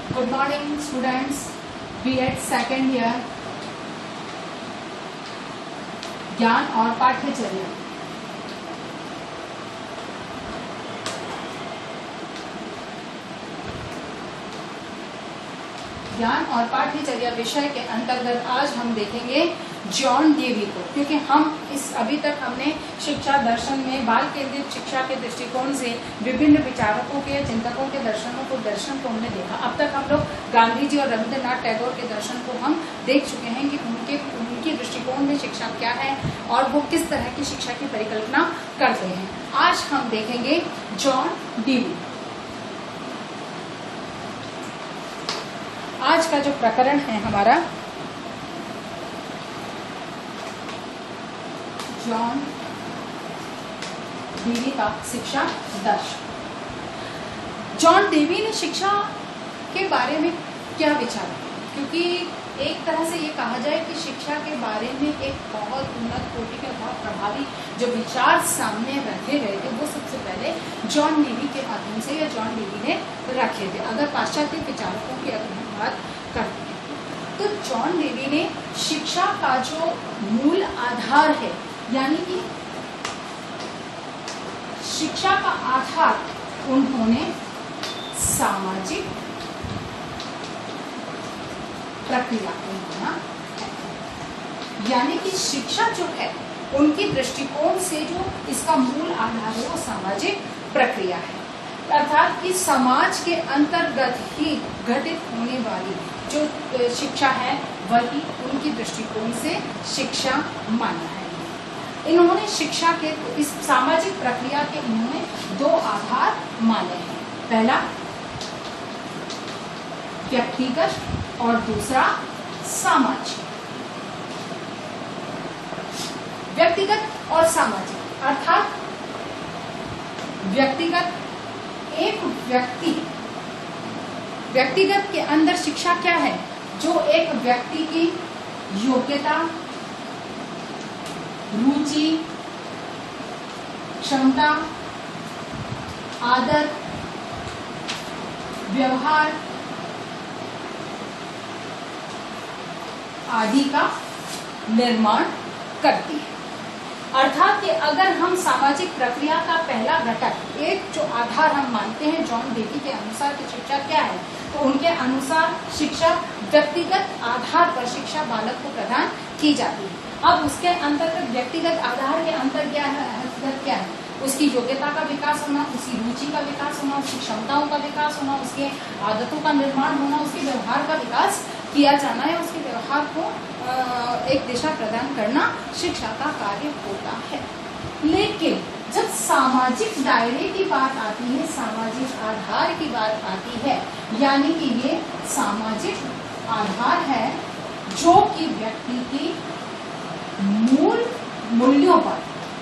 Good morning students, B Ed second year, ज्ञान और पाठ्यचर्या। ज्ञान और पाठ्यचर्या विषय के अंतर्गत आज हम देखेंगे जॉन डेवी को, क्योंकि हम अभी तक हमने शिक्षा दर्शन में बाल केंद्रित शिक्षा के दृष्टिकोण से विभिन्न विचारकों के, चिंतकों के दर्शन को हमने देखा। अब तक हम लोग गांधी जी और रविंद्रनाथ टैगोर के दर्शन को हम देख चुके हैं कि उनके दृष्टिकोण में शिक्षा क्या है और वो किस तरह की शिक्षा की परिकल्पना करते हैं। आज हम देखेंगे जॉन डेवी। आज का जो प्रकरण है हमारा जॉन डेवी का शिक्षा दर्शन। जॉन डेवी ने शिक्षा के बारे में क्या विचार, क्योंकि एक तरह से ये कहा जाए कि शिक्षा के बारे में एक बहुत उन्नत कोटि के बहुत प्रभावी जो विचार सामने रखे गए थे वो सबसे पहले जॉन डेवी के माध्यम से या जॉन डेवी ने रखे थे। अगर पाश्चात्य विचारकों की अगर हम बात करते हैं तो जॉन डेवी ने शिक्षा का जो मूल आधार है, यानी कि शिक्षा का आधार उन्होंने सामाजिक प्रक्रिया को माना है। यानी कि शिक्षा जो है उनके दृष्टिकोण से जो इसका मूल आधार है वो सामाजिक प्रक्रिया है, अर्थात कि समाज के अंतर्गत ही घटित होने वाली जो शिक्षा है वही उनकी दृष्टिकोण से शिक्षा माना है। इन्होंने शिक्षा के इस सामाजिक प्रक्रिया के इन्होंने दो आधार माने हैं, पहला व्यक्तिगत और दूसरा सामाजिक। व्यक्तिगत और सामाजिक अर्थात एक व्यक्तिगत के अंदर शिक्षा क्या है, जो एक व्यक्ति की योग्यता, रुचि, क्षमता, आदत, व्यवहार आदि का निर्माण करती है। अर्थात कि अगर हम सामाजिक प्रक्रिया का पहला घटक एक जो आधार हम मानते हैं जॉन डेवी के अनुसार कि शिक्षा क्या है, तो उनके अनुसार शिक्षा व्यक्तिगत आधार पर शिक्षा बालक को प्रदान की जाती है। अब उसके अंतर्गत व्यक्तिगत आधार के अंतर क्या है, उसकी योग्यता का विकास होना, उसकी रुचि का विकास होना, उसकी क्षमताओं का विकास होना, उसके आदतों का निर्माण होना, उसके व्यवहार का विकास किया जाना है, उसके व्यवहार को एक दिशा प्रदान करना शिक्षा का कार्य होता है। लेकिन जब सामाजिक दायरे की बात आती है, सामाजिक आधार की बात आती है, यानी कि ये सामाजिक आधार है जो कि व्यक्ति की मूल मूल्यों पर,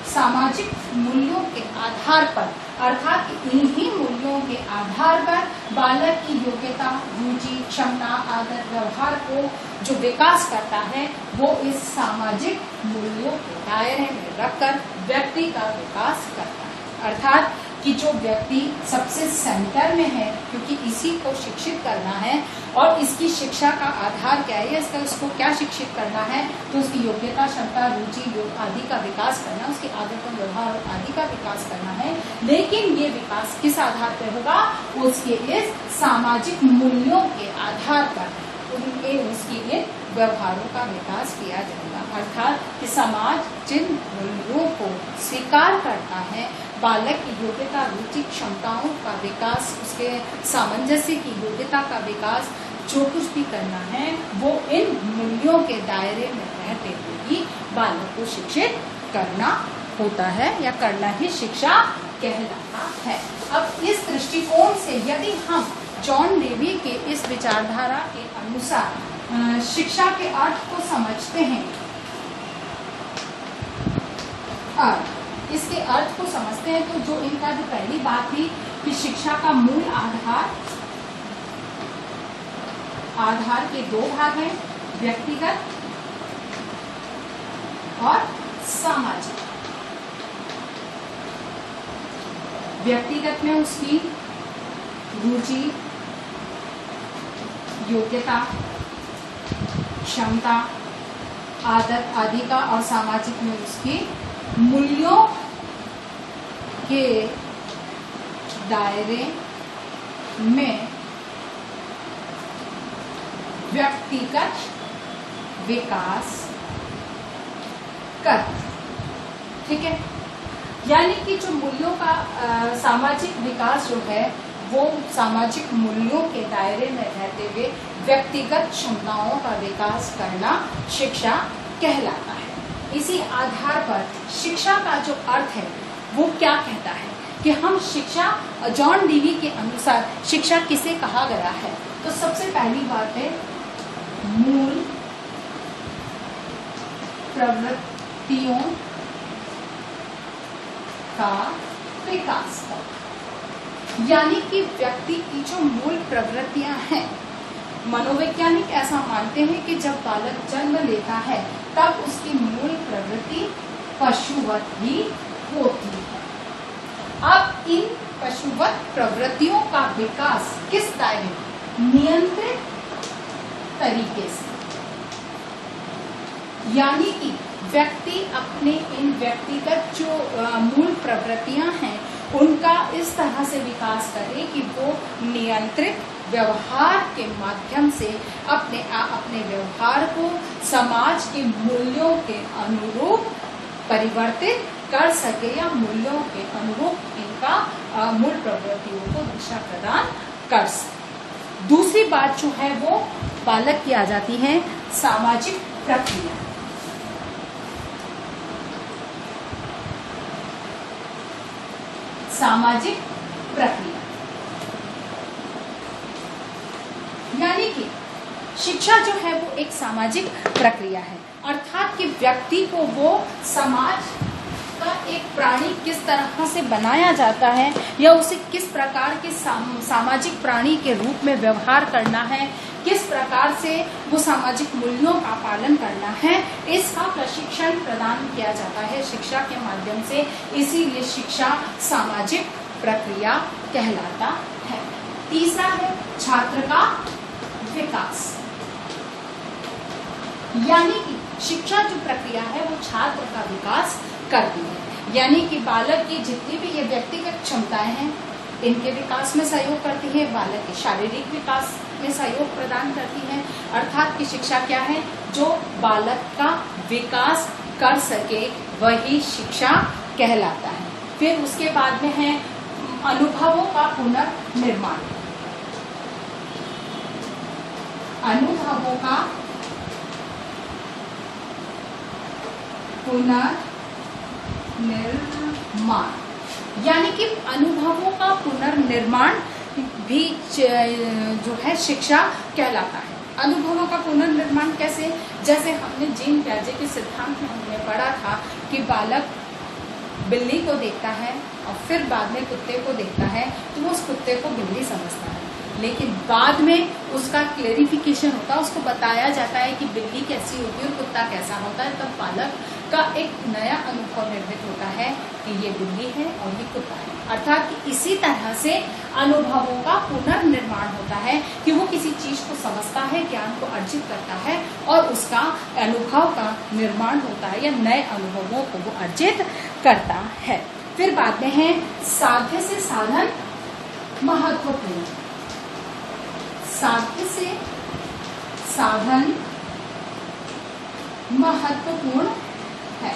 सामाजिक मूल्यों के आधार पर, अर्थात इन्हीं मूल्यों के आधार पर बालक की योग्यता, रुचि, क्षमता, आदत, व्यवहार को जो विकास करता है वो इस सामाजिक मूल्यों के दायरे में रखकर व्यक्ति का विकास करता है। अर्थात कि जो व्यक्ति सबसे सेंटर में है, क्योंकि इसी को शिक्षित करना है और इसकी शिक्षा का आधार क्या है, इसको क्या शिक्षित करना है, तो उसकी योग्यता, क्षमता, रुचि आदि का विकास करना, उसकी आदतों, व्यवहार आदि का विकास करना है। लेकिन ये विकास किस आधार पर होगा, उसके इस सामाजिक मूल्यों के आधार पर उसकी इन व्यवहारों का विकास किया जाएगा। अर्थात कि समाज जिन मूल्यों को स्वीकार करता है, बालक की योग्यता, रुचि, क्षमताओं का विकास, उसके सामंजस्य की योग्यता का विकास, जो कुछ भी करना है वो इन मूल्यों के दायरे में रहते हुए ही बालक को शिक्षित करना होता है या करना ही शिक्षा कहलाता है। अब इस दृष्टिकोण से यदि हम जॉन डेवी के इस विचारधारा के अनुसार शिक्षा के अर्थ को समझते हैं, इसके अर्थ को समझते हैं, तो जो इनका जो पहली बात थी कि शिक्षा का मूल आधार के दो भाग हैं, व्यक्तिगत और सामाजिक। व्यक्तिगत में उसकी रुचि, योग्यता, क्षमता, आदत आदि का, और सामाजिक में उसकी मूल्यों के दायरे में व्यक्तिगत विकास कर। ठीक है, यानी कि जो मूल्यों का सामाजिक विकास जो है वो सामाजिक मूल्यों के दायरे में रहते हुए व्यक्तिगत क्षमताओं का विकास करना शिक्षा कहलाता है। इसी आधार पर शिक्षा का जो अर्थ है वो क्या कहता है कि हम शिक्षा, जॉन डीवी के अनुसार शिक्षा किसे कहा गया है। तो सबसे पहली बात है मूल प्रवृत्तियों का विकास, यानी कि व्यक्ति की जो मूल प्रवृत्तियां हैं, मनोवैज्ञानिक ऐसा मानते हैं कि जब बालक जन्म लेता है तब उसकी मूल प्रवृत्ति पशुवत ही होती है। अब इन पशुवत प्रवृत्तियों का विकास किस दायरे में? नियंत्रित तरीके से, यानी कि व्यक्ति अपने इन व्यक्तिगत जो मूल प्रवृत्तियां हैं उनका इस तरह से विकास करे कि वो नियंत्रित व्यवहार के माध्यम से अपने व्यवहार को समाज के मूल्यों के अनुरूप परिवर्तित कर सके, या मूल्यों के अनुरूप इनका मूल प्रवृत्तियों को दिशा प्रदान कर सके। दूसरी बात जो है वो बालक की आ जाती है सामाजिक प्रक्रिया। सामाजिक प्रक्रिया यानी कि शिक्षा जो है वो एक सामाजिक प्रक्रिया है, अर्थात कि व्यक्ति को वो समाज का एक प्राणी किस तरह से बनाया जाता है या उसे किस प्रकार के सामाजिक प्राणी के रूप में व्यवहार करना है, किस प्रकार से वो सामाजिक मूल्यों का पालन करना है, इसका प्रशिक्षण प्रदान किया जाता है शिक्षा के माध्यम से। इसीलिए शिक्षा सामाजिक प्रक्रिया कहलाता है। तीसरा है छात्र का विकास, यानी कि शिक्षा जो प्रक्रिया है वो छात्र का विकास करती है, यानी कि बालक की जितनी भी ये व्यक्तिगत क्षमताएं हैं इनके विकास में सहयोग करती है, बालक के शारीरिक विकास में सहयोग प्रदान करती है। अर्थात कि शिक्षा क्या है? जो बालक का विकास कर सके वही शिक्षा कहलाता है। फिर उसके बाद में है अनुभवों का पुनर्निर्माण। अनुभवों का पुनर्निर्माण, यानी कि अनुभवों का पुनर्निर्माण भी जो है शिक्षा कहलाता है। अनुभवों का पुनर्निर्माण कैसे? जैसे हमने जीन पियाजे के सिद्धांत में हमने पढ़ा था कि बालक बिल्ली को देखता है और फिर बाद में कुत्ते को देखता है तो वो उस कुत्ते को बिल्ली समझता है, लेकिन बाद में उसका क्लेरिफिकेशन होता है, उसको बताया जाता है कि बिल्ली कैसी होती है और कुत्ता कैसा होता है, तब बालक का एक नया अनुभव निर्मित होता है कि ये बिल्ली है और ये कुत्ता है। अर्थात कि इसी तरह से अनुभवों का पुनर्निर्माण होता है कि वो किसी चीज को समझता है, ज्ञान को अर्जित करता है और उसका अनुभव का निर्माण होता है या नए अनुभवों को वो अर्जित करता है। फिर बाद में है साध्य से साधन महत्वपूर्ण। साध्य से साधन महत्वपूर्ण है,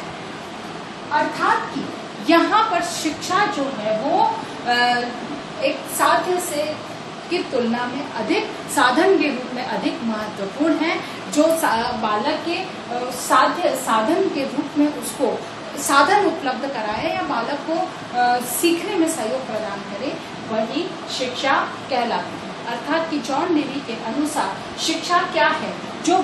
अर्थात कि यहाँ पर शिक्षा जो है वो एक साध्य से की तुलना में अधिक साधन के रूप में अधिक महत्वपूर्ण है। जो बालक के साधन के रूप में उसको साधन उपलब्ध कराए या बालक को सीखने में सहयोग प्रदान करे वही शिक्षा कहलाती है। अर्थात कि जॉन डेवी के अनुसार शिक्षा क्या है? जो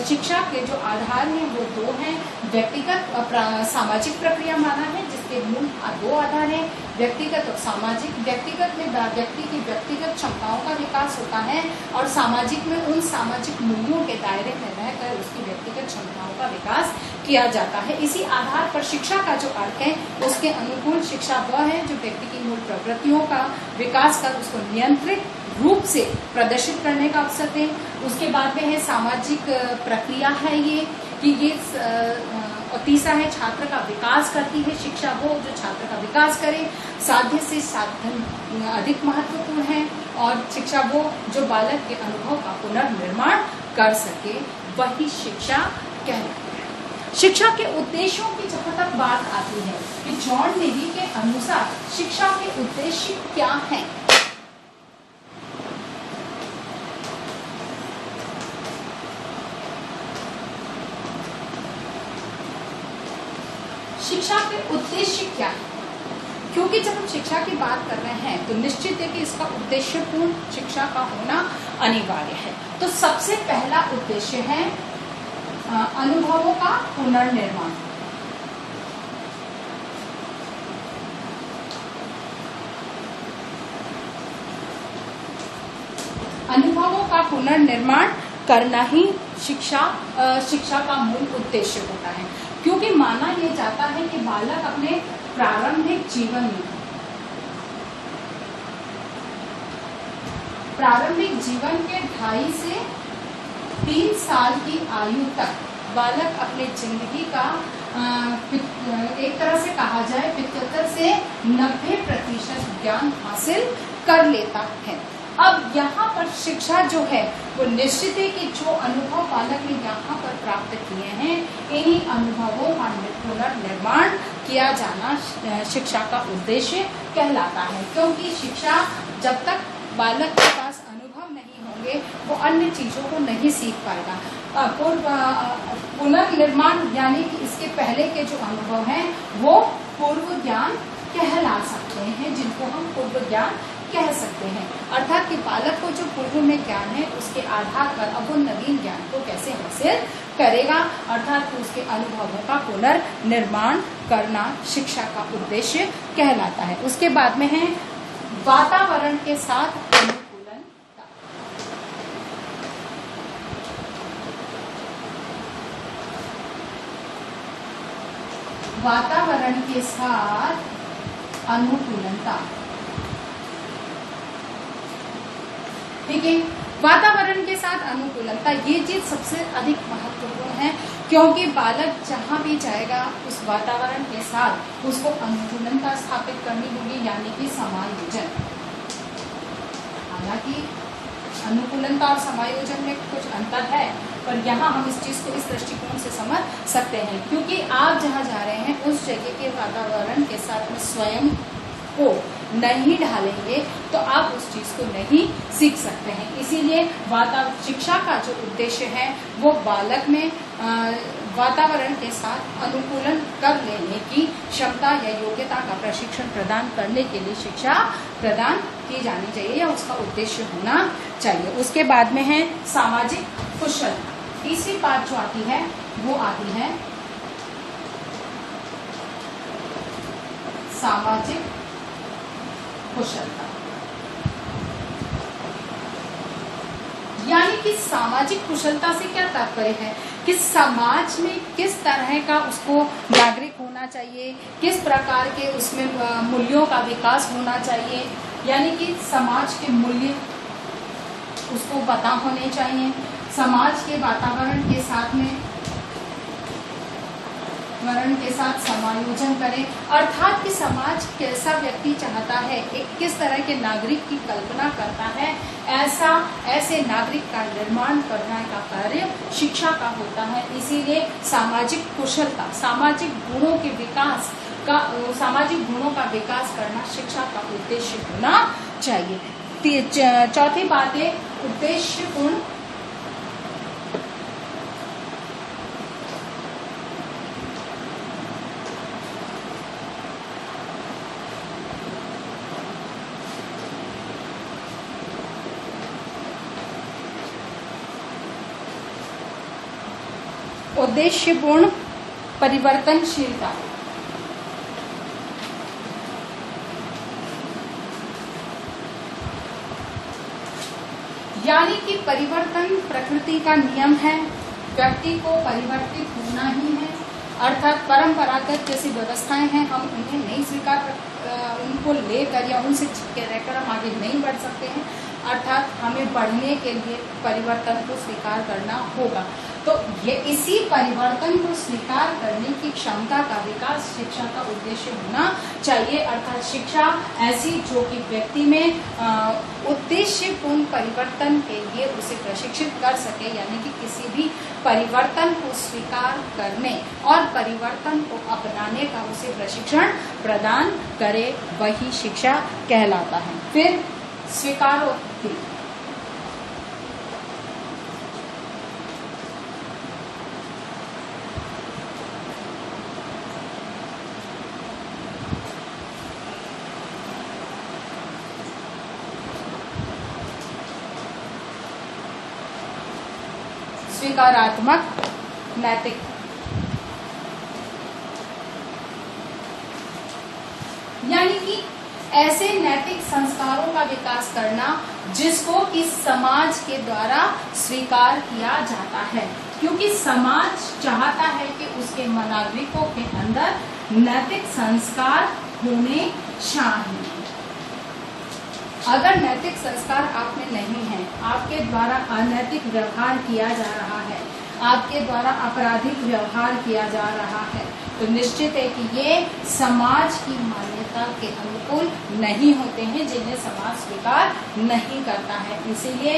शिक्षा के जो आधार हैं वो दो हैं। व्यक्तिगत और सामाजिक प्रक्रिया माना है जिसके मूल दो आधार हैं, व्यक्तिगत और सामाजिक। व्यक्तिगत में व्यक्ति की व्यक्तिगत क्षमताओं का विकास होता है और सामाजिक में उन सामाजिक मूल्यों के दायरे में रहकर उसकी व्यक्तिगत क्षमताओं का विकास किया जाता है। इसी आधार पर शिक्षा का जो अर्थ है उसके अनुकूल शिक्षा वह है जो व्यक्ति की मूल प्रवृत्तियों का विकास कर उसको नियंत्रित रूप से प्रदर्शित करने का अवसर दें। उसके बाद में है सामाजिक प्रक्रिया है ये कि ये और तीसरा है छात्र का विकास करती है शिक्षा, वो जो छात्र का विकास करे। साध्य से साधन अधिक महत्वपूर्ण है और शिक्षा वो जो बालक के अनुभव का पुनर्निर्माण कर सके, वही शिक्षा कहलाती है। शिक्षा के उद्देश्यों की जहां तक बात आती है कि जॉन डेवी के अनुसार शिक्षा के उद्देश्य क्या हैं? शिक्षा के उद्देश्य क्या है? क्योंकि जब हम शिक्षा की बात कर रहे हैं तो निश्चित है कि इसका उद्देश्यपूर्ण शिक्षा का होना अनिवार्य है। तो सबसे पहला उद्देश्य है अनुभवों का पुनर्निर्माण। अनुभवों का पुनर्निर्माण करना ही शिक्षा का मूल उद्देश्य होता है, क्योंकि माना यह जाता है कि बालक अपने प्रारंभिक जीवन के 2.5 से 3 साल की आयु तक बालक अपने जिंदगी का एक तरह से कहा जाए 75 से 90% ज्ञान हासिल कर लेता है। अब यहाँ पर शिक्षा जो है वो निश्चित है कि जो अनुभव बालक ने यहाँ पर प्राप्त किए हैं, इन्हीं अनुभवों का पुनर्निर्माण किया जाना शिक्षा का उद्देश्य कहलाता है। क्योंकि शिक्षा जब तक बालक के पास अनुभव नहीं होंगे वो अन्य चीजों को नहीं सीख पाएगा। पुनर्निर्माण यानी कि इसके पहले के जो अनुभव हैं वो पूर्व ज्ञान कहला सकते हैं, जिनको हम पूर्व ज्ञान कह सकते हैं। अर्थात कि बालक को जो पूर्व में ज्ञान है उसके आधार पर अब वो नवीन ज्ञान को कैसे हासिल करेगा, अर्थात उसके अनुभवों का पुनर्निर्माण करना शिक्षा का उद्देश्य कहलाता है। उसके बाद में है वातावरण के साथ अनुकूलनता। वातावरण के साथ अनुकूलनता, ठीक है। वातावरण के साथ अनुकूलनता ये चीज सबसे अधिक महत्वपूर्ण है, क्योंकि बालक जहां भी जाएगा उस वातावरण के साथ उसको अनुकूलनता स्थापित करनी होगी, यानी कि समायोजन। हालांकि अनुकूलनता और समायोजन में कुछ अंतर है, पर यहाँ हम इस चीज को इस दृष्टिकोण से समझ सकते हैं, क्योंकि आप जहाँ जा रहे हैं उस जगह के वातावरण के साथ में स्वयं को नहीं ढालेंगे तो आप उस चीज को नहीं सीख सकते हैं। इसीलिए शिक्षा का जो उद्देश्य है वो बालक में वातावरण के साथ अनुकूलन कर लेने की क्षमता या योग्यता का प्रशिक्षण प्रदान करने के लिए शिक्षा प्रदान की जानी चाहिए या उसका उद्देश्य होना चाहिए। उसके बाद में है सामाजिक कुशलता। तीसरी बात जो आती है वो आती है सामाजिक कुशलता, यानी कि सामाजिक कुशलता से क्या तात्पर्य है कि समाज में किस तरह का उसको नागरिक होना चाहिए, किस प्रकार के उसमें मूल्यों का विकास होना चाहिए, यानी कि समाज के मूल्य उसको पता होने चाहिए। समाज के वातावरण के साथ समायोजन करें, अर्थात कि समाज कैसा व्यक्ति चाहता है, एक किस तरह के नागरिक की कल्पना करता है, ऐसे नागरिक का निर्माण करने का कार्य शिक्षा का होता है। इसीलिए सामाजिक कुशलता, सामाजिक गुणों का विकास करना शिक्षा का उद्देश्य होना चाहिए। चौथी बात है उद्देश्यपूर्ण परिवर्तनशीलता। यानी कि परिवर्तन प्रकृति का नियम है, व्यक्ति को परिवर्तित होना ही है। अर्थात परंपरागत जैसी व्यवस्थाएं हैं हम उन्हें नहीं स्वीकार, उनको लेकर या उनसे चिपके रहकर हम आगे नहीं बढ़ सकते हैं। अर्थात हमें बढ़ने के लिए परिवर्तन को स्वीकार करना होगा। तो ये इसी परिवर्तन को स्वीकार करने की क्षमता का विकास शिक्षा का उद्देश्य होना चाहिए। अर्थात शिक्षा ऐसी जो कि व्यक्ति में उद्देश्यपूर्ण परिवर्तन के लिए उसे प्रशिक्षित कर सके, यानी कि किसी भी परिवर्तन को स्वीकार करने और परिवर्तन को अपनाने का उसे प्रशिक्षण प्रदान करे, वही शिक्षा कहलाता है। फिर स्वीकारोक्ति। स्वीकारात्मक नैतिक। यानी कि ऐसे नैतिक संस्कारों का विकास करना जिसको कि समाज के द्वारा स्वीकार किया जाता है, क्योंकि समाज चाहता है कि उसके नागरिकों के अंदर नैतिक संस्कार होने चाहिए। अगर नैतिक संस्कार आप में नहीं है, आपके द्वारा अनैतिक व्यवहार किया जा रहा है, आपके द्वारा आपराधिक व्यवहार किया जा रहा है, तो निश्चित है कि ये समाज की मान्यता के अनुकूल नहीं होते हैं, जिन्हें समाज स्वीकार नहीं करता है। इसीलिए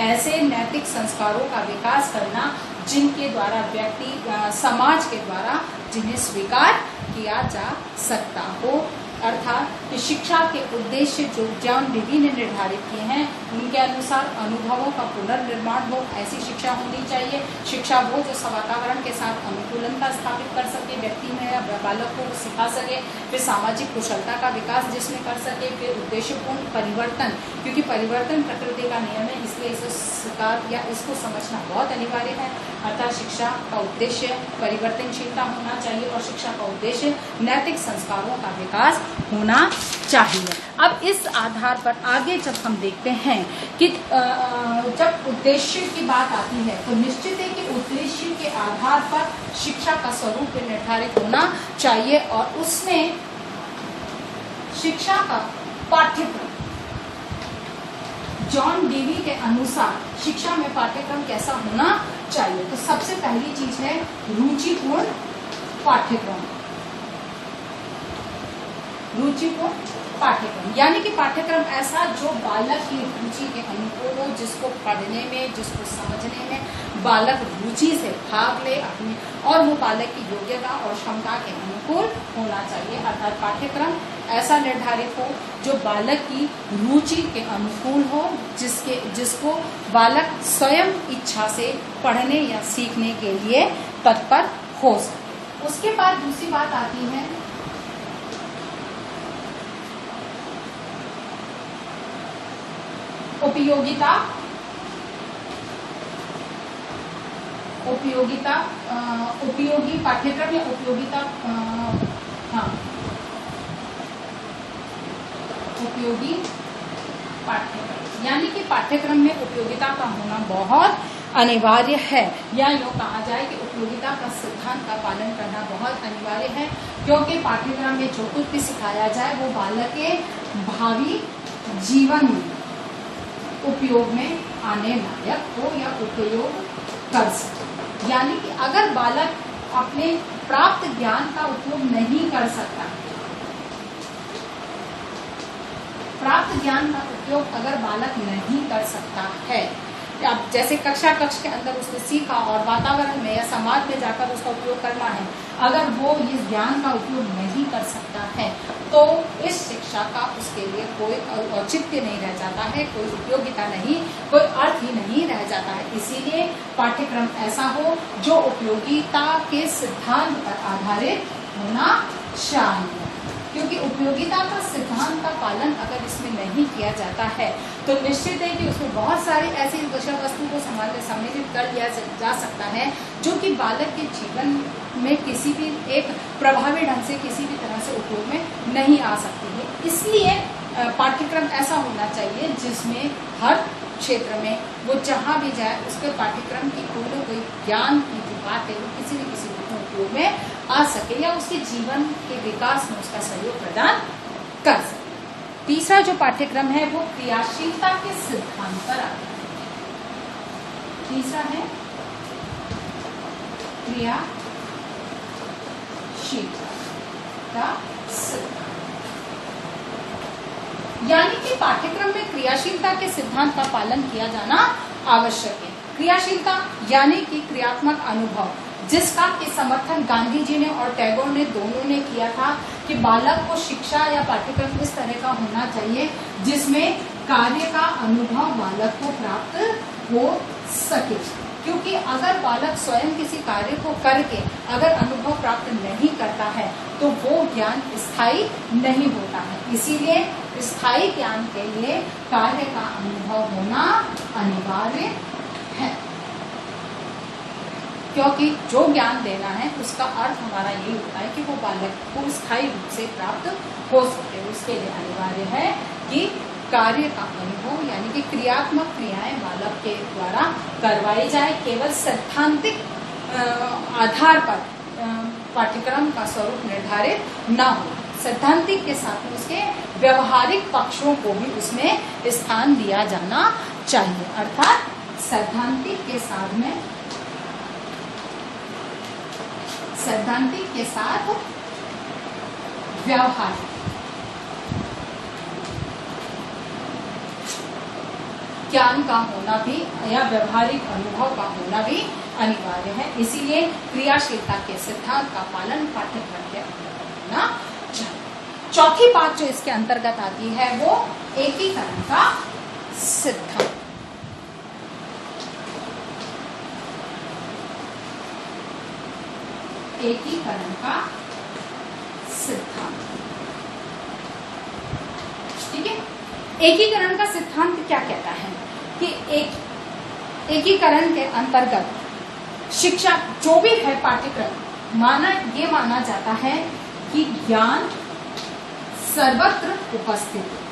ऐसे नैतिक संस्कारों का विकास करना जिनके द्वारा व्यक्ति समाज के द्वारा जिन्हें स्वीकार किया जा सकता हो, अर्थात कि शिक्षा के उद्देश्य जो जॉन डेवी ने निर्धारित किए हैं उनके अनुसार अनुभवों का पुनर्निर्माण हो, ऐसी शिक्षा होनी चाहिए। शिक्षा वो जो वातावरण के साथ अनुकूलनता स्थापित कर सके, व्यक्ति में या बालक को सिखा सके, फिर सामाजिक कुशलता का विकास जिसमें कर सके, फिर उद्देश्यपूर्ण परिवर्तन, क्योंकि परिवर्तन प्रकृति का नियम है, इसलिए इसे स्वीकार या इसको समझना बहुत अनिवार्य है। अर्थात शिक्षा का उद्देश्य परिवर्तनशीलता होना चाहिए और शिक्षा का उद्देश्य नैतिक संस्कारों का विकास होना चाहिए। अब इस आधार पर आगे जब हम देखते हैं कि जब उद्देश्य की बात आती है तो निश्चित है कि उद्देश्य के आधार पर शिक्षा का स्वरूप निर्धारित होना चाहिए और उसमें शिक्षा का पाठ्यक्रम जॉन डेवी के अनुसार शिक्षा में पाठ्यक्रम कैसा होना चाहिए। तो सबसे पहली चीज है रुचिपूर्ण पाठ्यक्रम। रुचिपूर्ण पाठ्यक्रम यानी कि पाठ्यक्रम ऐसा जो बालक की रुचि के अनुकूल हो, जिसको पढ़ने में, जिसको समझने में बालक रुचि से भाग ले अपने, और वो बालक की योग्यता और क्षमता के अनुकूल होना चाहिए। अर्थात पाठ्यक्रम ऐसा निर्धारित हो जो बालक की रुचि के अनुकूल हो, जिसको बालक स्वयं इच्छा से पढ़ने या सीखने के लिए तत्पर हो सके। उसके बाद दूसरी बात आती है उपयोगी पाठ्यक्रम या उपयोगी पाठ्यक्रम, यानी कि पाठ्यक्रम में उपयोगिता का होना बहुत अनिवार्य है, या यूँ कहा जाए कि उपयोगिता का सिद्धांत का पालन करना बहुत अनिवार्य है, क्योंकि पाठ्यक्रम में जो कुछ भी सिखाया जाए वो बालक के भावी जीवन में उपयोग में आने लायक हो या उपयोग कर सके। यानी कि अगर बालक अपने प्राप्त ज्ञान का उपयोग नहीं कर सकता, प्राप्त ज्ञान का उपयोग अगर बालक नहीं कर सकता है, अब जैसे कक्षा के अंदर उसने सीखा और वातावरण में या समाज में जाकर उसका उपयोग करना है, अगर वो इस ज्ञान का उपयोग नहीं कर सकता है तो इस शिक्षा का उसके लिए कोई औचित्य नहीं रह जाता है, कोई उपयोगिता नहीं, कोई अर्थ ही नहीं रह जाता है। इसीलिए पाठ्यक्रम ऐसा हो जो उपयोगिता के सिद्धांत पर आधारित होना चाहिए, क्योंकि उपयोगिता का सिद्धांत का पालन अगर इसमें नहीं किया जाता है तो निश्चित है कि उसमें बहुत सारी ऐसी विषय वस्तु को सम्मिलित कर लिया जा सकता है जो कि बालक के जीवन में किसी भी एक प्रभावी ढंग से किसी भी तरह से उपयोग में नहीं आ सकती है। इसलिए पाठ्यक्रम ऐसा होना चाहिए जिसमें हर क्षेत्र में वो जहाँ भी जाए उसके पाठ्यक्रम की कोई न कोई ज्ञान की जो बात है वो किसी न किसी उपयोग में आ सके या उसके जीवन के विकास में उसका सहयोग प्रदान कर सके। तीसरा जो पाठ्यक्रम है वो क्रियाशीलता के सिद्धांत पर आता है। तीसरा है क्रियाशीलता का सिद्धांत, यानी कि पाठ्यक्रम में क्रियाशीलता के सिद्धांत का पालन किया जाना आवश्यक है। क्रियाशीलता यानी कि क्रियात्मक अनुभव, जिसका कि समर्थन गांधी जी ने और टैगोर ने दोनों ने किया था कि बालक को शिक्षा या पाठ्यक्रम इस तरह का होना चाहिए जिसमें कार्य का अनुभव बालक को प्राप्त हो सके, क्योंकि अगर बालक स्वयं किसी कार्य को करके अगर अनुभव प्राप्त नहीं करता है तो वो ज्ञान स्थायी नहीं होता है। इसीलिए स्थायी ज्ञान के लिए कार्य का अनुभव होना अनिवार्य है, क्योंकि जो ज्ञान देना है उसका अर्थ हमारा यही होता है कि वो बालक को स्थायी रूप से प्राप्त हो सके। उसके लिए अनिवार्य है कि कार्य का अनुभव यानी कि क्रियात्मक क्रियाएं बालक के द्वारा करवाई जाए। केवल सैद्धांतिक आधार पर पाठ्यक्रम का स्वरूप निर्धारित न हो, सैद्धांतिक के साथ में उसके व्यवहारिक पक्षों को भी उसमें स्थान दिया जाना चाहिए। अर्थात सैद्धांतिक के साथ में सैद्धांतिक के साथ व्यवहारिक ज्ञान का होना भी या व्यवहारिक अनुभव का होना भी अनिवार्य है। इसीलिए क्रियाशीलता के सिद्धांत का पालन पाठ्यक्रम के अंदर होना चाहिए। चौथी बात जो इसके अंतर्गत आती है वो एकीकरण का सिद्धांत। एकीकरण का सिद्धांत, ठीक है। एकीकरण का सिद्धांत क्या कहता है कि एकीकरण के अंतर्गत शिक्षा जो भी है पाठ्यक्रम ये माना जाता है कि ज्ञान सर्वत्र उपस्थित है।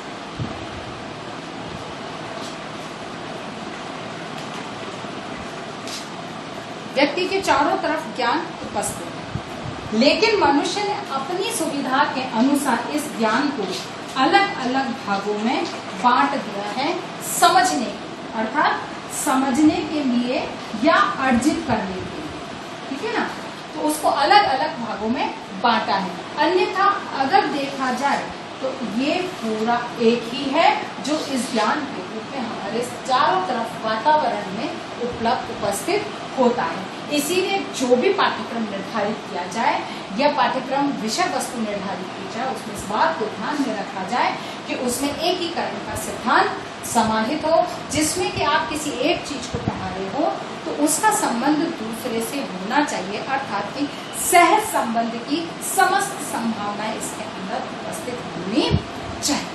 व्यक्ति के चारों तरफ ज्ञान उपस्थित है, लेकिन मनुष्य ने अपनी सुविधा के अनुसार इस ज्ञान को अलग अलग भागों में बांट दिया है समझने, अर्थात समझने के लिए या अर्जित करने के लिए, ठीक है ना। तो उसको अलग अलग भागों में बांटा है। अन्यथा अगर देखा जाए तो ये पूरा एक ही है जो इस ज्ञान के रूप में हमारे चारों तरफ वातावरण में उपलब्ध उपस्थित होता है। इसीलिए जो भी पाठ्यक्रम निर्धारित किया जाए या पाठ्यक्रम विषय वस्तु निर्धारित की जाए उसमें इस बात को ध्यान में रखा जाए कि उसमें एकीकरण का सिद्धांत समाहित हो, जिसमें कि आप किसी एक चीज को पढ़ा रहे हो तो उसका संबंध दूसरे से होना चाहिए, अर्थात कि सह संबंध की समस्त संभावनाएं इसके अंदर उपस्थित होनी चाहिए।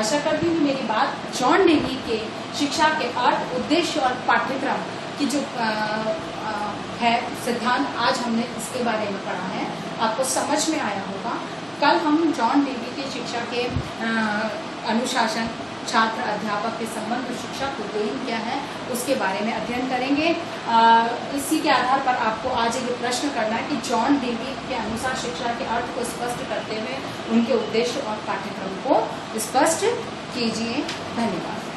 आशा करती हूँ मेरी बात जॉन डेवी के शिक्षा के अर्थ, उद्देश्य और पाठ्यक्रम की जो है सिद्धांत आज हमने इसके बारे में पढ़ा है आपको समझ में आया होगा। कल हम जॉन डेवी के शिक्षा के अनुशासन, छात्र अध्यापक के संबंध, शिक्षा को देन क्या है उसके बारे में अध्ययन करेंगे। इसी के आधार पर आपको आज एक प्रश्न करना है कि जॉन डेवी के अनुसार शिक्षा के अर्थ को स्पष्ट करते हुए उनके उद्देश्य और पाठ्यक्रम को स्पष्ट कीजिए। धन्यवाद।